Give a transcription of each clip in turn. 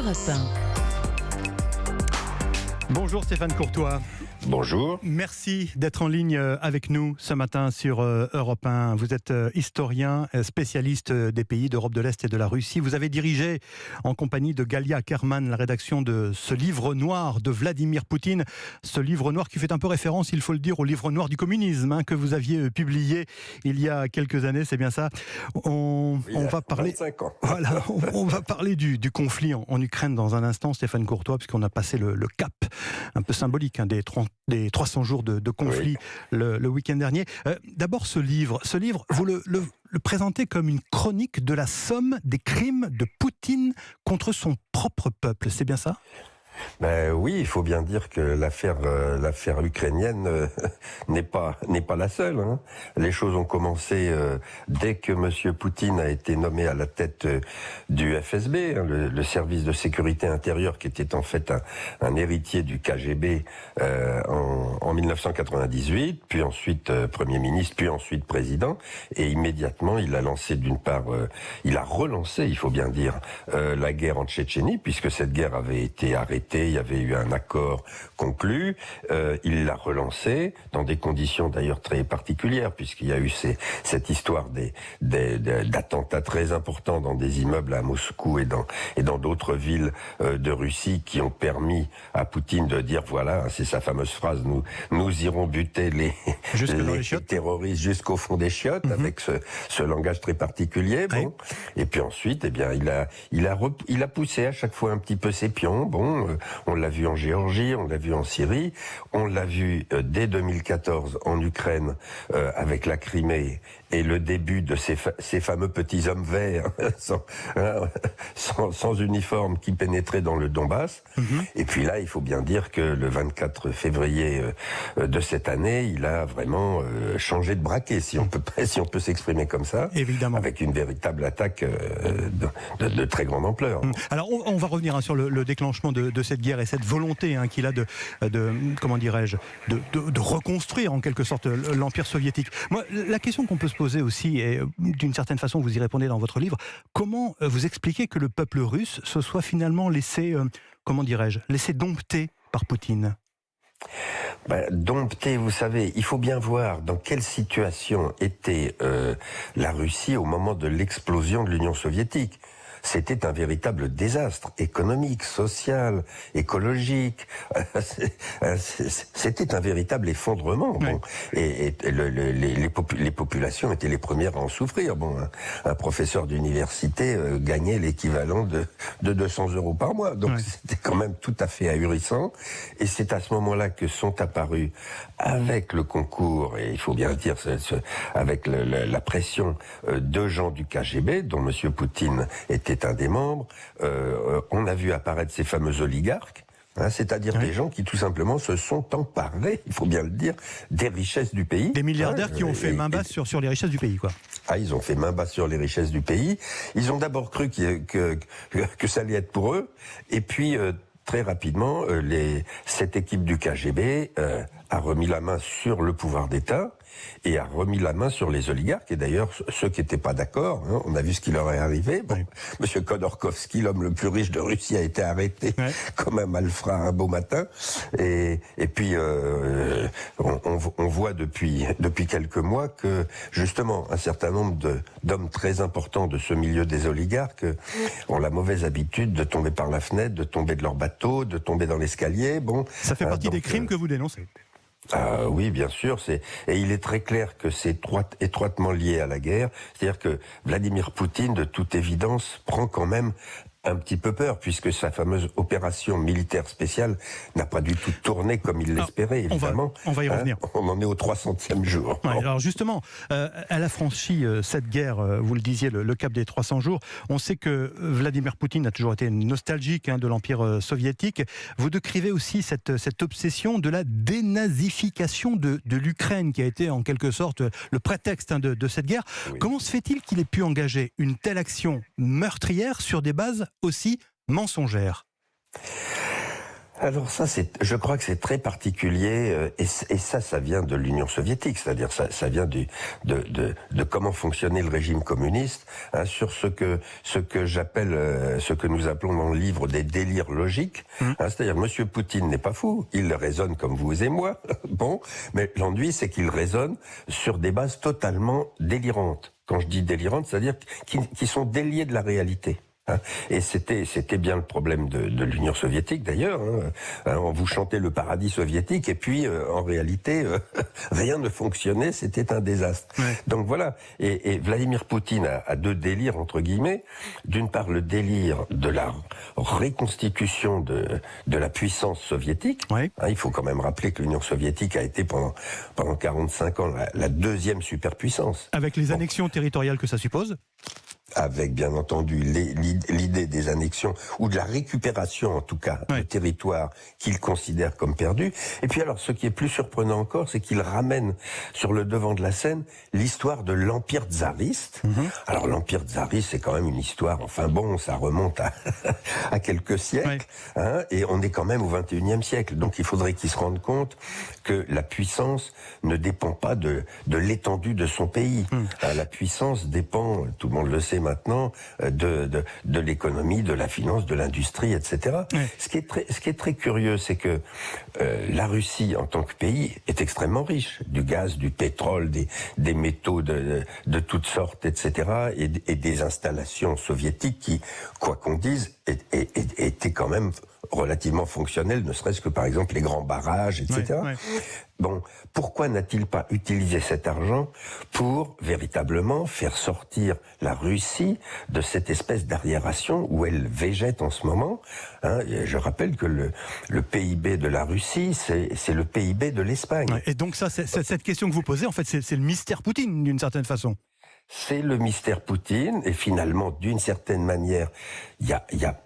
Europe 1. Bonjour Stéphane Courtois. Bonjour. Merci d'être en ligne avec nous ce matin sur Europe 1. Vous êtes historien, spécialiste des pays d'Europe de l'Est et de la Russie. Vous avez dirigé en compagnie de Galia Kerman la rédaction de ce livre noir de Vladimir Poutine. Ce livre noir qui fait un peu référence, il faut le dire, au livre noir du communisme que vous aviez publié il y a quelques années, c'est bien ça. On va parler, 25 ans. Voilà, on va parler du conflit en Ukraine dans un instant, Stéphane Courtois, puisqu'on a passé le cap un peu symbolique des 300 jours de conflit le week-end dernier. D'abord, ce livre, vous le présentez comme une chronique de la somme des crimes de Poutine contre son propre peuple, c'est bien ça ? Ben oui, il faut bien dire que l'affaire ukrainienne n'est pas la seule. Les choses ont commencé dès que M. Poutine a été nommé à la tête du FSB, le service de sécurité intérieure, qui était en fait un héritier du KGB en 1998, puis ensuite Premier ministre, puis ensuite président, et immédiatement il a lancé il a relancé, il faut bien dire, la guerre en Tchétchénie, puisque cette guerre avait été arrêtée. Il y avait eu un accord conclu, il l'a relancé dans des conditions d'ailleurs très particulières, puisqu'il y a eu cette histoire d'attentats très importants dans des immeubles à Moscou et dans d'autres villes de Russie qui ont permis à Poutine de dire voilà, c'est sa fameuse phrase, nous irons buter les terroristes jusqu'au fond des chiottes, avec ce langage très particulier. Bon. Et puis ensuite, eh bien, il a poussé à chaque fois un petit peu ses pions. On l'a vu en Géorgie, on l'a vu en Syrie, on l'a vu dès 2014 en Ukraine avec la Crimée et le début de ces fameux petits hommes verts sans uniforme qui pénétraient dans le Donbass. Et puis là, il faut bien dire que le 24 février de cette année, il a vraiment changé de braquet, si on peut s'exprimer comme ça. Évidemment. Avec une véritable attaque de très grande ampleur. Alors, on va revenir sur le déclenchement de cette guerre et cette volonté qu'il a de reconstruire en quelque sorte l'Empire soviétique. Moi, la question qu'on peut se poser aussi, et d'une certaine façon vous y répondez dans votre livre, comment vous expliquez que le peuple russe se soit finalement laissé dompter par Poutine ? Dompter, vous savez, il faut bien voir dans quelle situation était la Russie au moment de l'explosion de l'Union soviétique. C'était un véritable désastre économique, social, écologique. C'était un véritable effondrement. Et les populations étaient les premières à en souffrir. Un professeur d'université gagnait l'équivalent de 200 € par mois. Donc c'était quand même tout à fait ahurissant. Et c'est à ce moment-là que sont apparus, avec le concours, et il faut bien le dire, avec la pression de gens du KGB, dont M. Poutine était un des membres, on a vu apparaître ces fameux oligarques, c'est-à-dire des gens qui tout simplement se sont emparés, il faut bien le dire, des richesses du pays. Des milliardaires qui ont fait main basse sur les richesses du pays, quoi. Ils ont fait main basse sur les richesses du pays. Ils ont d'abord cru que ça allait être pour eux, et puis très rapidement, cette équipe du KGB a remis la main sur le pouvoir d'État et a remis la main sur les oligarques. Et d'ailleurs, ceux qui n'étaient pas d'accord, on a vu ce qui leur est arrivé. Monsieur Khodorkovsky, l'homme le plus riche de Russie, a été arrêté comme un malfrat un beau matin. Et puis, on voit depuis quelques mois que, justement, un certain nombre d'hommes très importants de ce milieu des oligarques ont la mauvaise habitude de tomber par la fenêtre, de tomber de leur bateau, de tomber dans l'escalier. Ça fait partie des crimes que vous dénoncez. Oui, bien sûr. Et il est très clair que c'est étroitement lié à la guerre. C'est-à-dire que Vladimir Poutine, de toute évidence, prend quand même un petit peu peur, puisque sa fameuse opération militaire spéciale n'a pas du tout tourné comme il l'espérait, évidemment. On va y revenir. On en est au 300e jour. Alors justement, elle a franchi cette guerre, vous le disiez, le cap des 300 jours. On sait que Vladimir Poutine a toujours été nostalgique de l'Empire soviétique. Vous décrivez aussi cette obsession de la dénazification de l'Ukraine, qui a été en quelque sorte le prétexte de cette guerre. Comment se fait-il qu'il ait pu engager une telle action meurtrière sur des bases aussi mensongères ? Alors ça, je crois que c'est très particulier, et ça vient de l'Union soviétique, c'est-à-dire ça vient de comment fonctionnait le régime communiste, hein, sur ce que j'appelle, ce que nous appelons dans le livre des délires logiques, hein, c'est-à-dire Monsieur Poutine n'est pas fou, il raisonne comme vous et moi, bon, mais l'ennui c'est qu'il raisonne sur des bases totalement délirantes. Quand je dis délirantes, c'est-à-dire qui sont déliées de la réalité. Et c'était bien le problème de l'Union soviétique d'ailleurs. On vous chantait le paradis soviétique et puis en réalité rien ne fonctionnait, c'était un désastre. Ouais. Donc voilà. Et Vladimir Poutine a deux délires entre guillemets. D'une part le délire de la reconstitution de la puissance soviétique. Ouais. Il faut quand même rappeler que l'Union soviétique a été pendant 45 ans la deuxième superpuissance. Avec les annexions territoriales que ça suppose. Avec bien entendu l'idée des annexions ou de la récupération en tout cas de territoires qu'il considère comme perdus. Et puis alors ce qui est plus surprenant encore, c'est qu'il ramène sur le devant de la scène l'histoire de l'empire tsariste. Alors l'empire tsariste c'est quand même une histoire, enfin bon, ça remonte à quelques siècles, hein, et on est quand même au XXIe siècle. Donc il faudrait qu'il se rende compte que la puissance ne dépend pas de l'étendue de son pays. La puissance dépend, tout le monde le sait maintenant, de l'économie, de la finance, de l'industrie, etc. Ce qui est très curieux, c'est que la Russie, en tant que pays, est extrêmement riche. Du gaz, du pétrole, des métaux de toutes sortes, etc. Et des installations soviétiques qui, quoi qu'on dise, étaient quand même relativement fonctionnelles, ne serait-ce que par exemple les grands barrages, etc. Bon, pourquoi n'a-t-il pas utilisé cet argent pour véritablement faire sortir la Russie de cette espèce d'arriération où elle végète en ce moment, hein? Je rappelle que le PIB de la Russie, c'est le PIB de l'Espagne. Et donc ça, cette question que vous posez, en fait, c'est le mystère Poutine, d'une certaine façon. C'est le mystère Poutine, et finalement, d'une certaine manière, il y a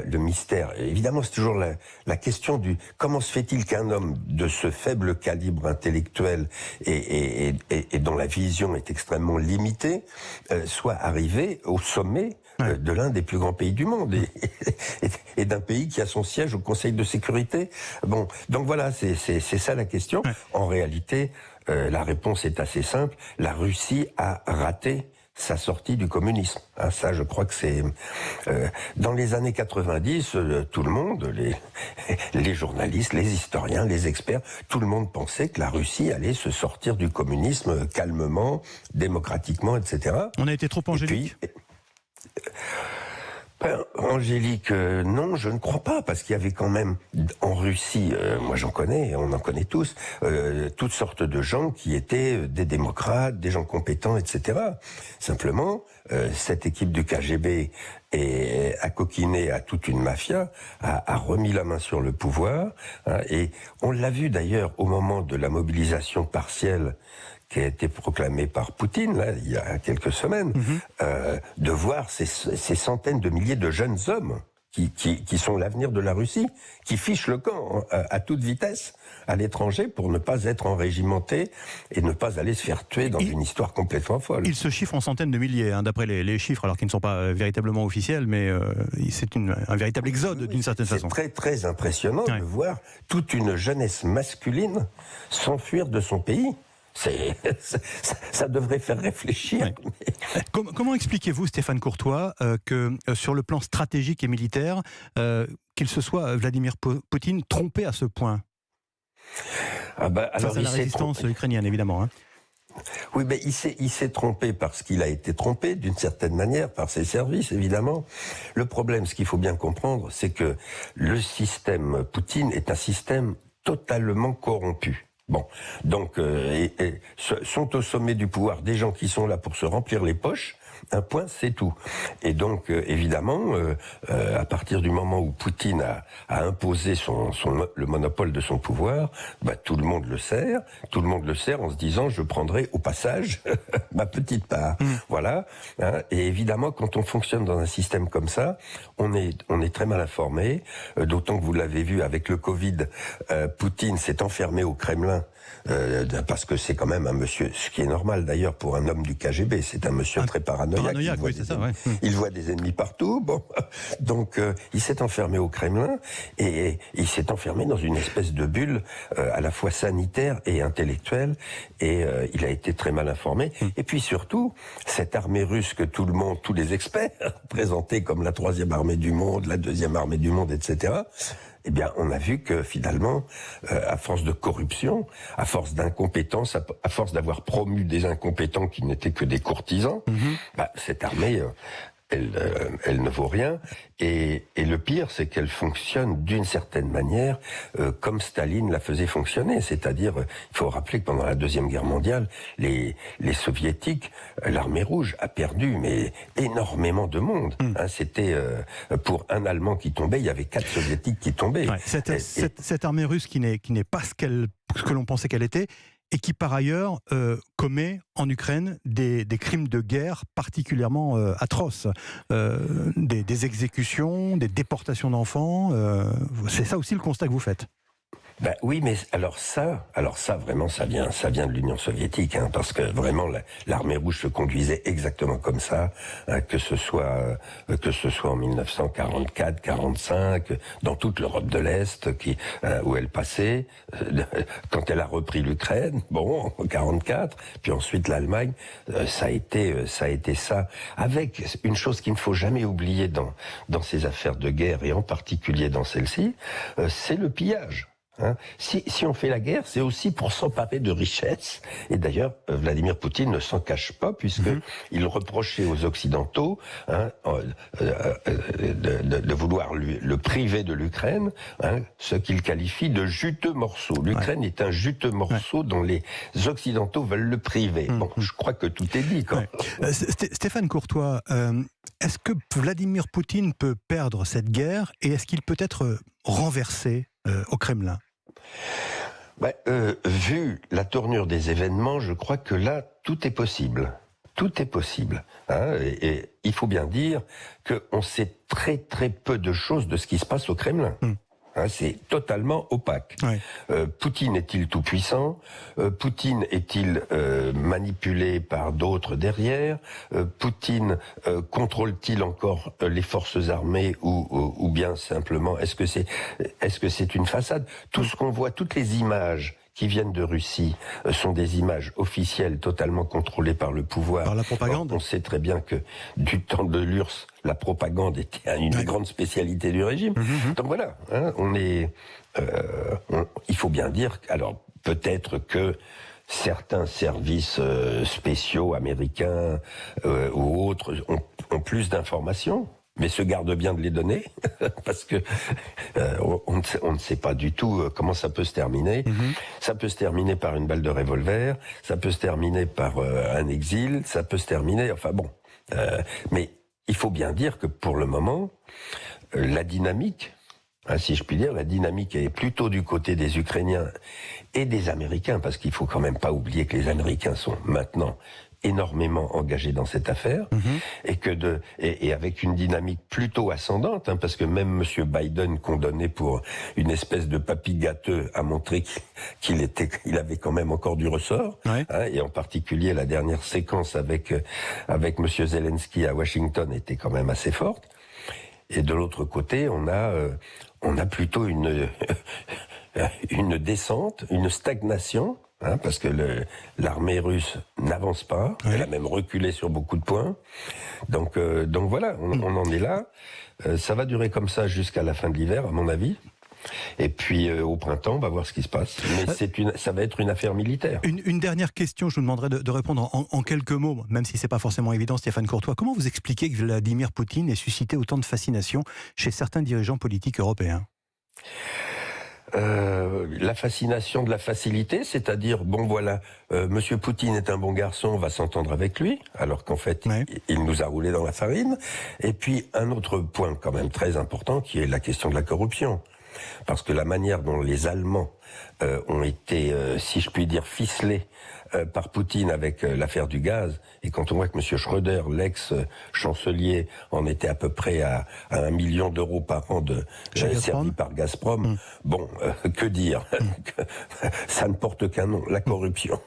le mystère. Évidemment, c'est toujours la question du comment se fait-il qu'un homme de ce faible calibre intellectuel et dont la vision est extrêmement limitée soit arrivé au sommet de l'un des plus grands pays du monde et d'un pays qui a son siège au Conseil de sécurité. Bon, donc voilà, c'est ça la question. En réalité, la réponse est assez simple. La Russie a raté sa sortie du communisme. Ça, je crois que c'est... dans les années 90, tout le monde, les journalistes, les historiens, les experts, tout le monde pensait que la Russie allait se sortir du communisme calmement, démocratiquement, etc. On a été trop angélique. Angélique, non, je ne crois pas, parce qu'il y avait quand même en Russie, moi j'en connais, on en connaît tous, toutes sortes de gens qui étaient des démocrates, des gens compétents, etc. Simplement, cette équipe du KGB a coquiné à toute une mafia, a remis la main sur le pouvoir, hein, et on l'a vu d'ailleurs au moment de la mobilisation partielle qui a été proclamé par Poutine, là, il y a quelques semaines, de voir ces centaines de milliers de jeunes hommes qui sont l'avenir de la Russie, qui fichent le camp à toute vitesse à l'étranger pour ne pas être enrégimentés et ne pas aller se faire tuer dans une histoire complètement folle. Il se chiffre en centaines de milliers, hein, d'après les chiffres, alors qu'ils ne sont pas véritablement officiels, mais c'est un véritable exode d'une certaine façon. C'est très très impressionnant de voir toute une jeunesse masculine s'enfuir de son pays. Ça devrait faire réfléchir. Comment expliquez-vous, Stéphane Courtois, que sur le plan stratégique et militaire, qu'il se soit Vladimir Poutine trompé à ce point face à la résistance ukrainienne, évidemment. Oui, mais il s'est trompé parce qu'il a été trompé, d'une certaine manière, par ses services, évidemment. Le problème, ce qu'il faut bien comprendre, c'est que le système Poutine est un système totalement corrompu. Bon, donc sont au sommet du pouvoir des gens qui sont là pour se remplir les poches. Un point, c'est tout. Et donc, évidemment, à partir du moment où Poutine a imposé le monopole de son pouvoir, tout le monde le sert. Tout le monde le sert en se disant, je prendrai au passage ma petite part. Voilà. Hein. Et évidemment, quand on fonctionne dans un système comme ça, on est très mal informé. D'autant que vous l'avez vu avec le Covid, Poutine s'est enfermé au Kremlin. Parce que c'est quand même un monsieur, ce qui est normal d'ailleurs pour un homme du KGB, c'est un monsieur très paranoïaque. Paranoïaque, oui, c'est ça, ouais. Il voit des ennemis partout. Bon, donc il s'est enfermé au Kremlin et il s'est enfermé dans une espèce de bulle à la fois sanitaire et intellectuelle. Et il a été très mal informé. Et puis surtout, cette armée russe que tout le monde, tous les experts présentaient comme la troisième armée du monde, la deuxième armée du monde, etc. Eh bien, on a vu que finalement, à force de corruption, à force d'incompétence, à force d'avoir promu des incompétents qui n'étaient que des courtisans, cette armée, elle ne vaut rien. Et le pire, c'est qu'elle fonctionne d'une certaine manière comme Staline la faisait fonctionner. C'est-à-dire, il faut rappeler que pendant la Deuxième Guerre mondiale, les Soviétiques, l'armée rouge a perdu mais énormément de monde. C'était pour un Allemand qui tombait, il y avait 4 Soviétiques qui tombaient. Ouais, cette armée russe qui n'est pas ce que l'on pensait qu'elle était, et qui par ailleurs commet en Ukraine des crimes de guerre particulièrement atroces, des exécutions, des déportations d'enfants. C'est ça aussi le constat que vous faites. Ben oui, mais alors ça vraiment, ça vient de l'Union soviétique, hein, parce que vraiment l'armée rouge se conduisait exactement comme ça, hein, que ce soit en 1944, 45, dans toute l'Europe de l'Est, où elle passait, quand elle a repris l'Ukraine, bon, en 44, puis ensuite l'Allemagne, ça a été ça, avec une chose qu'il ne faut jamais oublier dans ces affaires de guerre et en particulier dans celle-ci, c'est le pillage. Hein, si on fait la guerre, c'est aussi pour s'emparer de richesses. Et d'ailleurs, Vladimir Poutine ne s'en cache pas, puisque il reprochait aux Occidentaux de vouloir le priver de l'Ukraine, hein, ce qu'il qualifie de juteux morceau. L'Ukraine est un juteux morceau dont les Occidentaux veulent le priver. Bon, je crois que tout est dit. Stéphane Courtois, est-ce que Vladimir Poutine peut perdre cette guerre et est-ce qu'il peut être renversé au Kremlin? Vu la tournure des événements, je crois que là, tout est possible. Tout est possible. Hein, et il faut bien dire qu'on sait très très peu de choses de ce qui se passe au Kremlin. Hein, c'est totalement opaque. Poutine est-il tout puissant? Poutine est-il manipulé par d'autres derrière? Poutine contrôle-t-il encore les forces armées ou bien simplement est-ce que c'est une façade? Tout ce qu'on voit, toutes les images qui viennent de Russie sont des images officielles totalement contrôlées par le pouvoir. Par la propagande. On sait très bien que du temps de l'URSS, la propagande était une grande spécialité du régime. Donc voilà, hein, il faut bien dire, alors peut-être que certains services spéciaux américains ou autres ont plus d'informations, mais se garde bien de les donner, parce que on ne sait pas du tout comment ça peut se terminer. Ça peut se terminer par une balle de revolver, ça peut se terminer par un exil, ça peut se terminer... Enfin bon, mais il faut bien dire que pour le moment, la dynamique, hein, si je puis dire, la dynamique est plutôt du côté des Ukrainiens et des Américains, parce qu'il faut quand même pas oublier que les Américains sont maintenant énormément engagés dans cette affaire, et avec une dynamique plutôt ascendante, hein, parce que même M. Biden, condamné pour une espèce de papy gâteux, a montré qu'il avait quand même encore du ressort, hein, et en particulier la dernière séquence avec M. Zelensky à Washington était quand même assez forte. Et de l'autre côté, on a plutôt une descente, une stagnation, hein, parce que l'armée russe n'avance pas, elle a même reculé sur beaucoup de points. Donc voilà, on en est là. Ça va durer comme ça jusqu'à la fin de l'hiver, à mon avis. Et puis au printemps, on va voir ce qui se passe. Mais ça va être une affaire militaire. Une dernière question, je vous demanderai de répondre en quelques mots, même si c'est pas forcément évident, Stéphane Courtois. Comment vous expliquez que Vladimir Poutine ait suscité autant de fascination chez certains dirigeants politiques européens? La fascination de la facilité, c'est-à-dire, bon voilà, Monsieur Poutine est un bon garçon, on va s'entendre avec lui, alors qu'en fait, il nous a roulé dans la farine. Et puis, un autre point quand même très important, qui est la question de la corruption. Parce que la manière dont les Allemands ont été, si je puis dire, ficelés par Poutine avec l'affaire du gaz, et quand on voit que M. Schröder, l'ex-chancelier, en était à peu près à 1 million d'euros par an servi par Gazprom, bon, que dire? Ça ne porte qu'un nom, la corruption.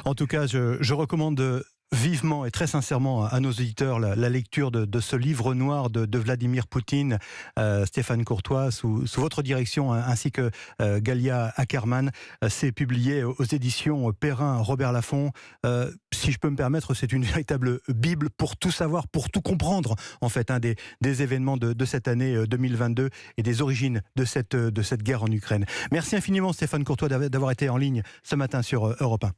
En tout cas, je recommande vivement et très sincèrement à nos auditeurs la lecture de ce livre noir de Vladimir Poutine, Stéphane Courtois, sous votre direction, ainsi que Galia Ackerman. C'est publié aux éditions Perrin Robert Laffont. Si je peux me permettre, c'est une véritable bible pour tout savoir, pour tout comprendre, en fait, des événements de cette année 2022 et des origines de cette guerre en Ukraine. Merci infiniment, Stéphane Courtois, d'avoir été en ligne ce matin sur Europe 1.